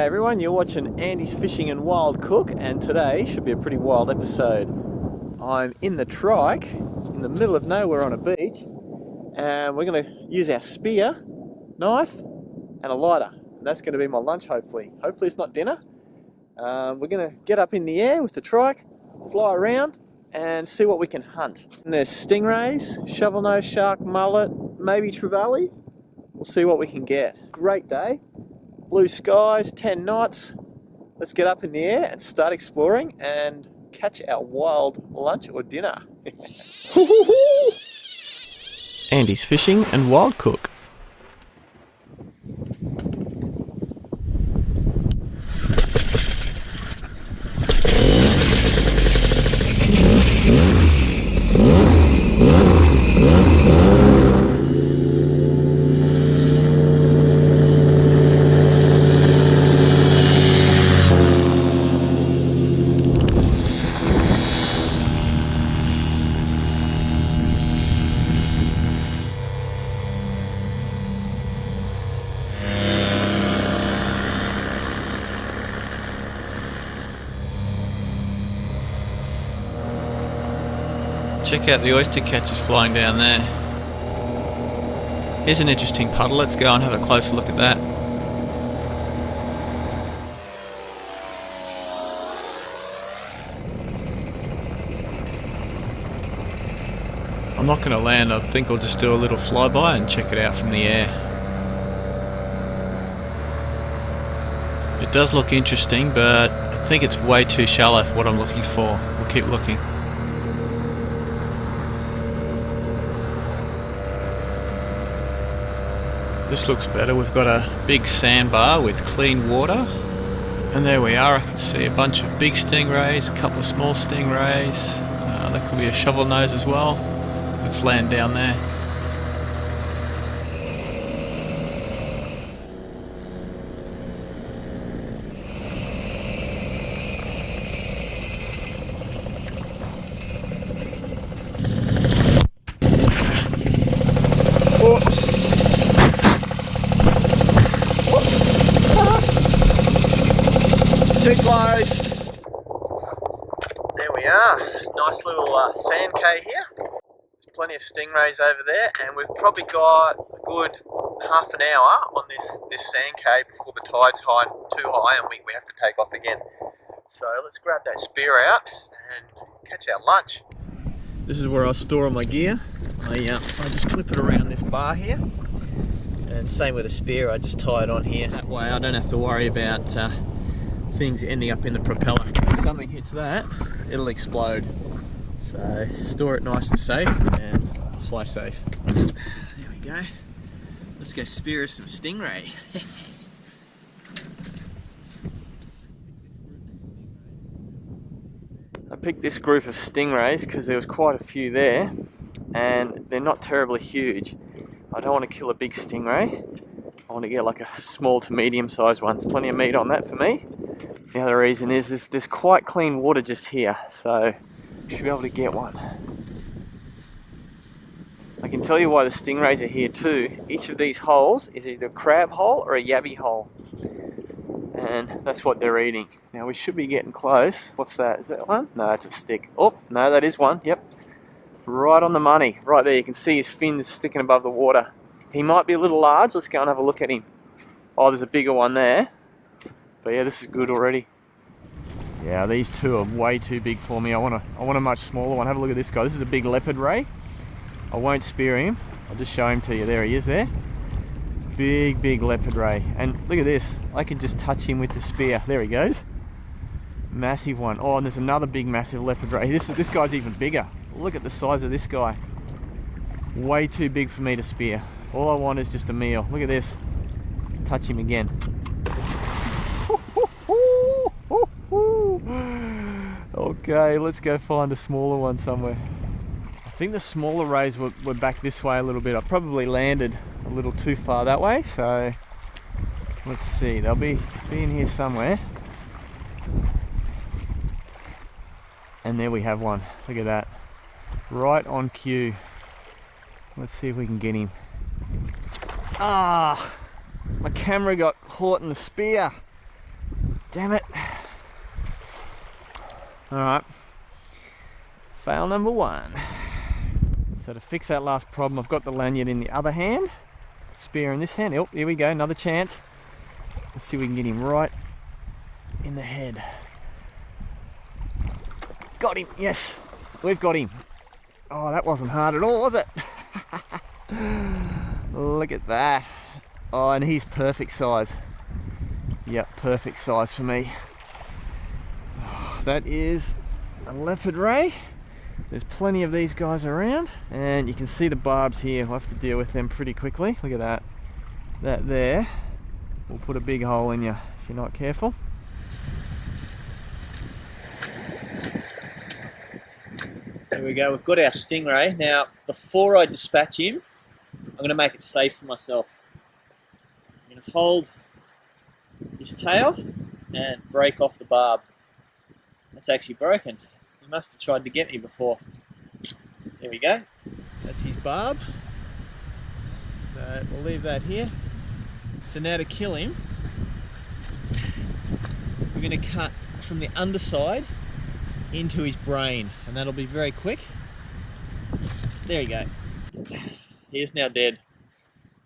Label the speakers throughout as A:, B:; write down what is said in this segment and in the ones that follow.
A: G'day everyone, you're watching Andy's Fishing and Wild Cook, and today should be a pretty wild episode. I'm in the trike, in the middle of nowhere on a beach, and we're going to use our spear, knife, and a lighter. And that's going to be my lunch, hopefully. Hopefully it's not dinner. We're going to get up in the air with the trike, fly around, and see what we can hunt. And there's stingrays, shovel-nosed shark, mullet, maybe trevally. We'll see what we can get. Great day. Blue skies, 10 knots. Let's get up in the air and start exploring and catch our wild lunch or dinner. Andy's Fishing and Wild Cook. Check out the oyster catchers flying down there. Here's an interesting puddle, let's go and have a closer look at that. I'm not going to land, I think I'll just do a little flyby and check it out from the air. It does look interesting, but I think it's way too shallow for what I'm looking for. We'll keep looking. This looks better. We've got a big sandbar with clean water, and there we are. I can see a bunch of big stingrays, a couple of small stingrays. There could be a shovel nose as well. Let's land down there. Too close. There we are. Nice little sand cay here. There's plenty of stingrays over there, and we've probably got a good half an hour on this sand cay before the tide's too high and we have to take off again. So let's grab that spear out and catch our lunch. This is where I store all my gear. I just clip it around this bar here. And same with the spear, I just tie it on here. That way I don't have to worry about things ending up in the propeller. If something hits that, it'll explode. So store it nice and safe and fly safe. There we go. Let's go spear some stingray. I picked this group of stingrays because there was quite a few there and they're not terribly huge. I don't want to kill a big stingray. I want to get like a small to medium sized one. There's plenty of meat on that for me. The other reason is there's quite clean water just here, so we should be able to get one. I can tell you why the stingrays are here too. Each of these holes is either a crab hole or a yabby hole, and that's what they're eating. Now we should be getting close. What's that? Is that one? No, it's a stick. Oh, no, that is one. Yep. Right on the money. Right there, you can see his fins sticking above the water. He might be a little large. Let's go and have a look at him. Oh, there's a bigger one there. But yeah, this is good already. Yeah, these two are way too big for me. I want a much smaller one. Have a look at this guy. This is a big leopard ray. I won't spear him. I'll just show him to you. There he is there. Big leopard ray. And look at this. I can just touch him with the spear. There he goes. Massive one. Oh, and there's another big massive leopard ray. This guy's even bigger. Look at the size of this guy. Way too big for me to spear. All I want is just a meal. Look at this. Touch him again. Okay, let's go find a smaller one somewhere. I think the smaller rays were back this way a little bit. I probably landed a little too far that way, so let's see. They'll be in here somewhere. And there we have one. Look at that. Right on cue. Let's see if we can get him. Ah! My camera got caught in the spear. Damn it. Alright. Fail number 1. So to fix that last problem, I've got the lanyard in the other hand, spear in this hand. Oh, here we go, another chance. Let's see if we can get him right in the head. Got him, yes, we've got him. Oh, that wasn't hard at all, was it? Look at that. Oh, and he's perfect size. Yep, perfect size for me. Oh, that is a leopard ray. There's plenty of these guys around, and you can see the barbs here. We'll have to deal with them pretty quickly. Look at that. That there will put a big hole in you if you're not careful. There we go, we've got our stingray. Now, before I dispatch him, I'm going to make it safe for myself. I'm going to hold his tail and break off the barb. That's actually broken. He must have tried to get me before. There we go. That's his barb. So we'll leave that here. So now to kill him, we're going to cut from the underside into his brain, and that'll be very quick. There you go. He is now dead.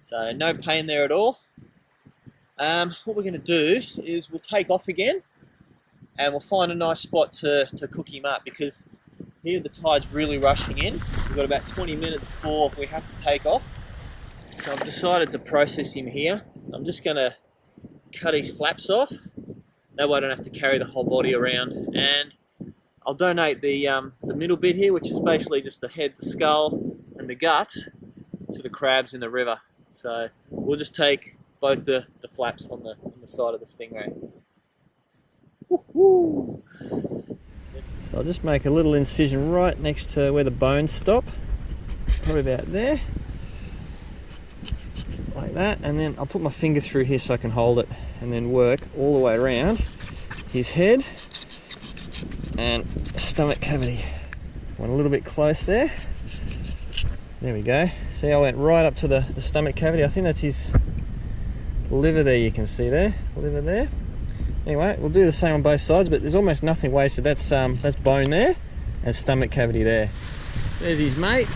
A: So no pain there at all. What we're going to do is we'll take off again, and we'll find a nice spot to cook him up, because here the tide's really rushing in. We've got about 20 minutes before we have to take off. So I've decided to process him here. I'm just going to cut his flaps off. That way I don't have to carry the whole body around. And I'll donate the middle bit here, which is basically just the head, the skull, and the guts, to the crabs in the river. So we'll just take both the flaps on the side of the stingray. Woo-hoo. So I'll just make a little incision right next to where the bones stop, probably about there, like that, and then I'll put my finger through here so I can hold it, and then work all the way around his head and stomach cavity. Went a little bit close there. There we go. See, I went right up to the stomach cavity. I think that's his liver there, you can see there, liver there. Anyway, we'll do the same on both sides, but there's almost nothing wasted. That's bone there and stomach cavity there. There's his mate.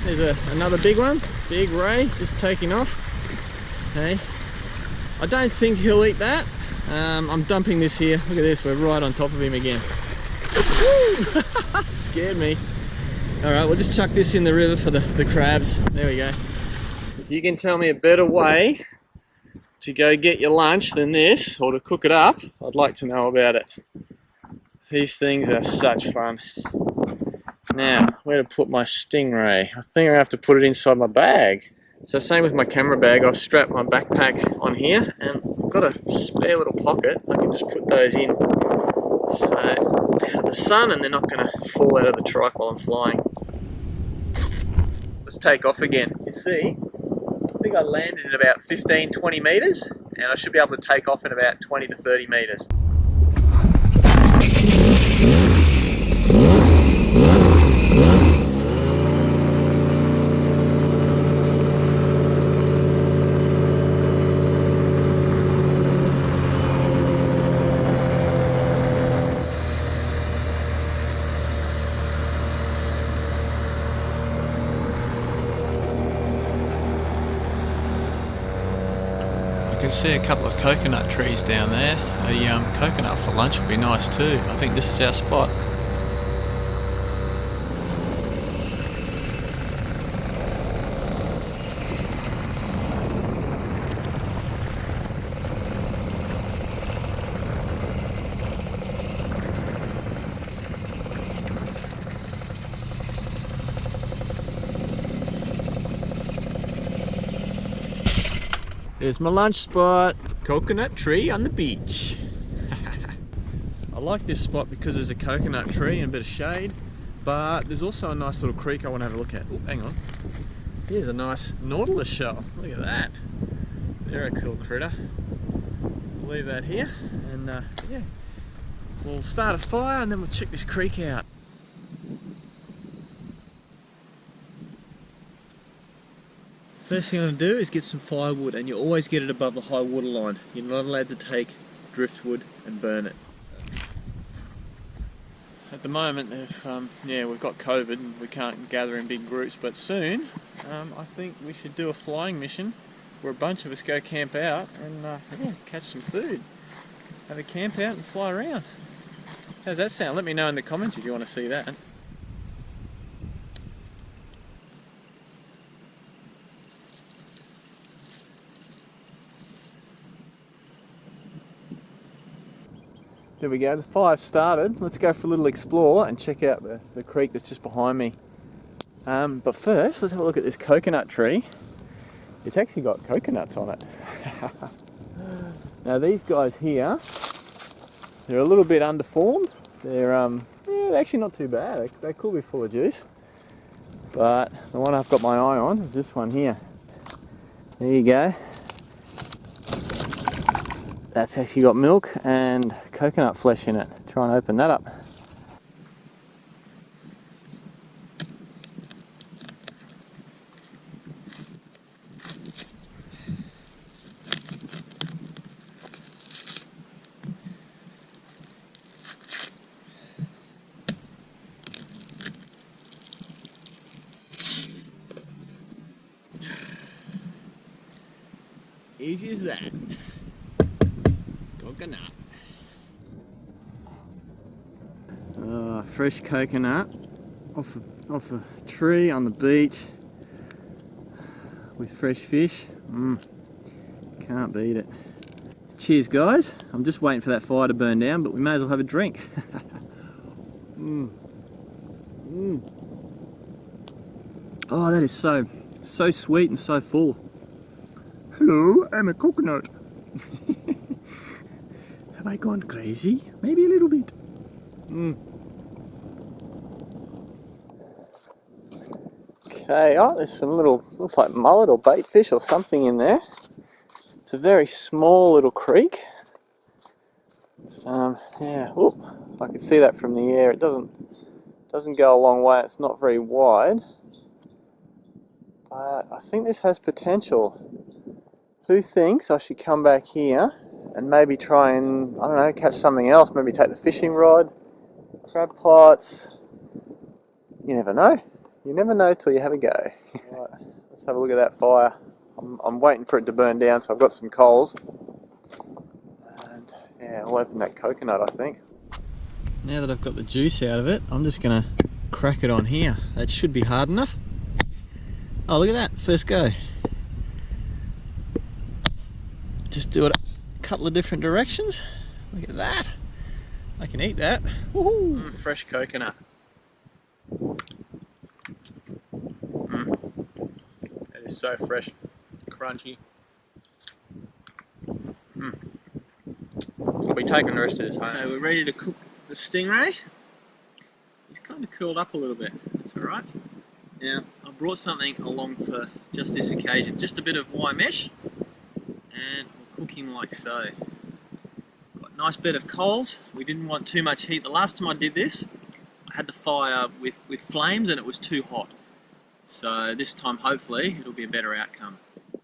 A: There's another big one, big ray, just taking off. Okay. I don't think he'll eat that. I'm dumping this here. Look at this, we're right on top of him again. Scared me. Alright, we'll just chuck this in the river for the crabs. There we go. If you can tell me a better way to go get your lunch than this, or to cook it up, I'd like to know about it. These things are such fun. Now, where to put my stingray? I think I have to put it inside my bag. So same with my camera bag, I've strapped my backpack on here, and I've got a spare little pocket. I can just put those in. So, out of the sun, and they're not going to fall out of the trike while I'm flying. Let's take off again. You see, I think I landed at about 15-20 meters, and I should be able to take off in about 20 to 30 meters.
B: You can see a couple of coconut trees down there. A coconut for lunch would be nice too. I think this is our spot.
A: There's my lunch spot. Coconut tree on the beach. I like this spot because there's a coconut tree and a bit of shade, but there's also a nice little creek I want to have a look at. Oh, hang on. Here's a nice nautilus shell. Look at that. They're a cool critter. We'll leave that here, and yeah, we'll start a fire and then we'll check this creek out. First thing I'm going to do is get some firewood, and you always get it above the high water line. You're not allowed to take driftwood and burn it. At the moment, we've got COVID and we can't gather in big groups, but soon I think we should do a flying mission where a bunch of us go camp out and catch some food. Have a camp out and fly around. How's that sound? Let me know in the comments if you want to see that. There we go, the fire's started. Let's go for a little explore and check out the creek that's just behind me. But first, let's have a look at this coconut tree. It's actually got coconuts on it. Now these guys here, they're a little bit underformed. They're actually not too bad. They could be full of juice. But the one I've got my eye on is this one here. There you go. That's actually got milk and coconut flesh in it. Try and open that up. Easy as that. Coconut. Fresh coconut off a tree on the beach with fresh fish. Can't beat it. Cheers guys. I'm just waiting for that fire to burn down, but we may as well have a drink. Oh, that is so sweet and so full. Hello, I'm a coconut. Have I gone crazy? Maybe a little bit. Okay, there's some looks like mullet or bait fish or something in there. It's a very small little creek. I can see that from the air. It doesn't go a long way. It's not very wide. But I think this has potential. Who thinks I should come back here and maybe try and, I don't know, catch something else? Maybe take the fishing rod, crab pots. You never know. You never know till you have a go. Right, let's have a look at that fire. I'm waiting for it to burn down, so I've got some coals. And yeah, I'll open that coconut, I think. Now that I've got the juice out of it, I'm just going to crack it on here. That should be hard enough. Oh, look at that. First go. Just do it a couple of different directions. Look at that. I can eat that. Woohoo! Fresh coconut. That is so fresh, crunchy. I'll be taking the rest of this home. So we're ready to cook the stingray. He's kind of curled up a little bit. That's alright. Now, I brought something along for just this occasion. Just a bit of wire mesh. And we'll cook him like so. Got a nice bed of coals. We didn't want too much heat. The last time I did this, I had the fire with flames and it was too hot. So this time hopefully it'll be a better outcome.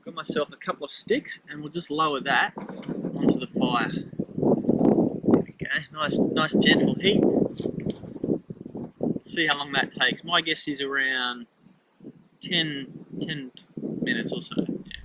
A: Got myself a couple of sticks and we'll just lower that onto the fire. Okay, nice gentle heat. See how long that takes. My guess is around 10 minutes or so. Yeah.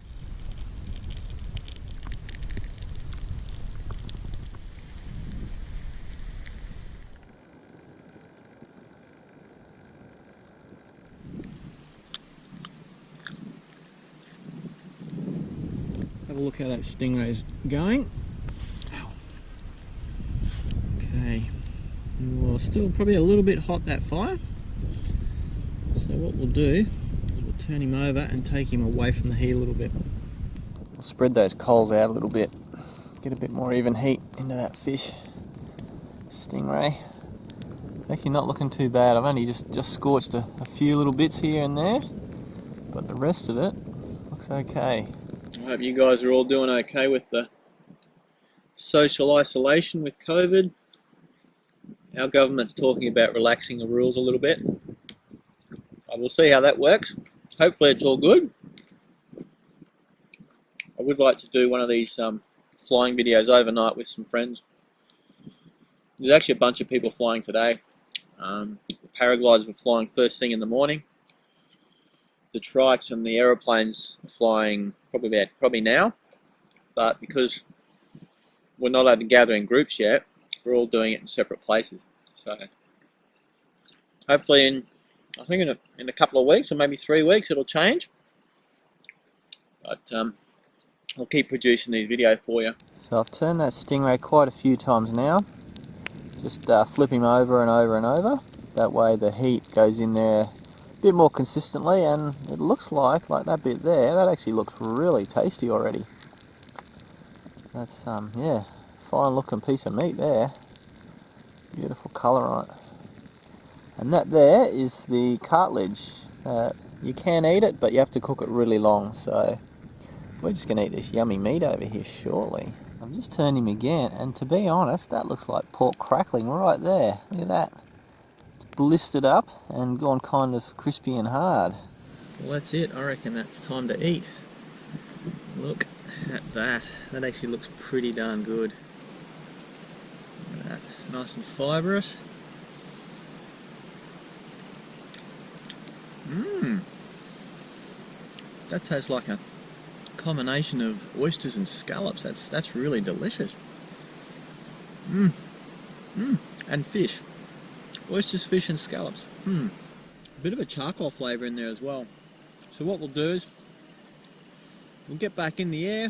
A: Have a look how that stingray's going. Ow. Okay. Well, still probably a little bit hot, that fire. So what we'll do is we'll turn him over and take him away from the heat a little bit. We'll spread those coals out a little bit. Get a bit more even heat into that fish. Stingray. Actually not looking too bad. I've only just scorched a few little bits here and there. But the rest of it looks okay. I hope you guys are all doing okay with the social isolation with COVID. Our government's talking about relaxing the rules a little bit. I will see how that works. Hopefully it's all good. I would like to do one of these flying videos overnight with some friends. There's actually a bunch of people flying today. The paragliders were flying first thing in the morning. The trikes and the aeroplanes are flying probably now, but because we're not allowed to gather in groups yet, we're all doing it in separate places. So hopefully I think in a couple of weeks, or maybe 3 weeks, it'll change. But I'll keep producing these videos for you. So I've turned that Stingray quite a few times now. Just flip him over and over and over. That way the heat goes in there a bit more consistently, and it looks like that bit there, that actually looks really tasty already. That's yeah, fine looking piece of meat there. Beautiful colour on it. And that there is the cartilage. You can eat it, but you have to cook it really long, so we're just going to eat this yummy meat over here shortly. I've just turned him again, and to be honest, that looks like pork crackling right there. Look at that. It's blistered up and gone kind of crispy and hard. Well, that's it. I reckon that's time to eat. Look at that. That actually looks pretty darn good. Look at that. Nice and fibrous. Mmm. That tastes like a combination of oysters and scallops. That's really delicious. And fish. Oysters, fish and scallops. A bit of a charcoal flavour in there as well. So what we'll do is we'll get back in the air,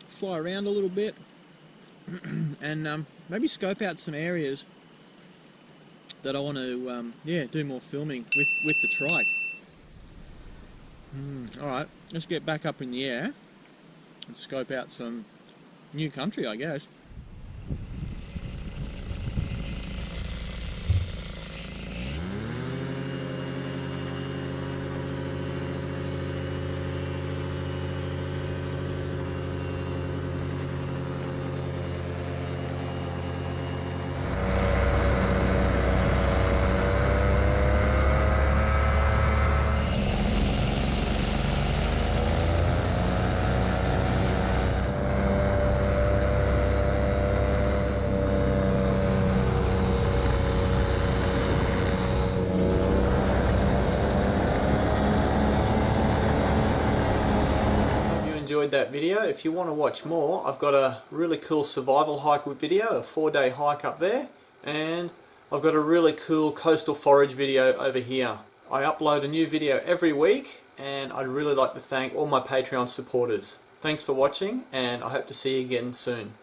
A: fly around a little bit, and maybe scope out some areas that I want to do more filming with the trike. Alright, let's get back up in the air and scope out some new country, I guess. Enjoyed that video. If you want to watch more, I've got a really cool survival hike video, a 4-day hike up there, and I've got a really cool coastal forage video over here. I upload a new video every week, and I'd really like to thank all my Patreon supporters. Thanks for watching, and I hope to see you again soon.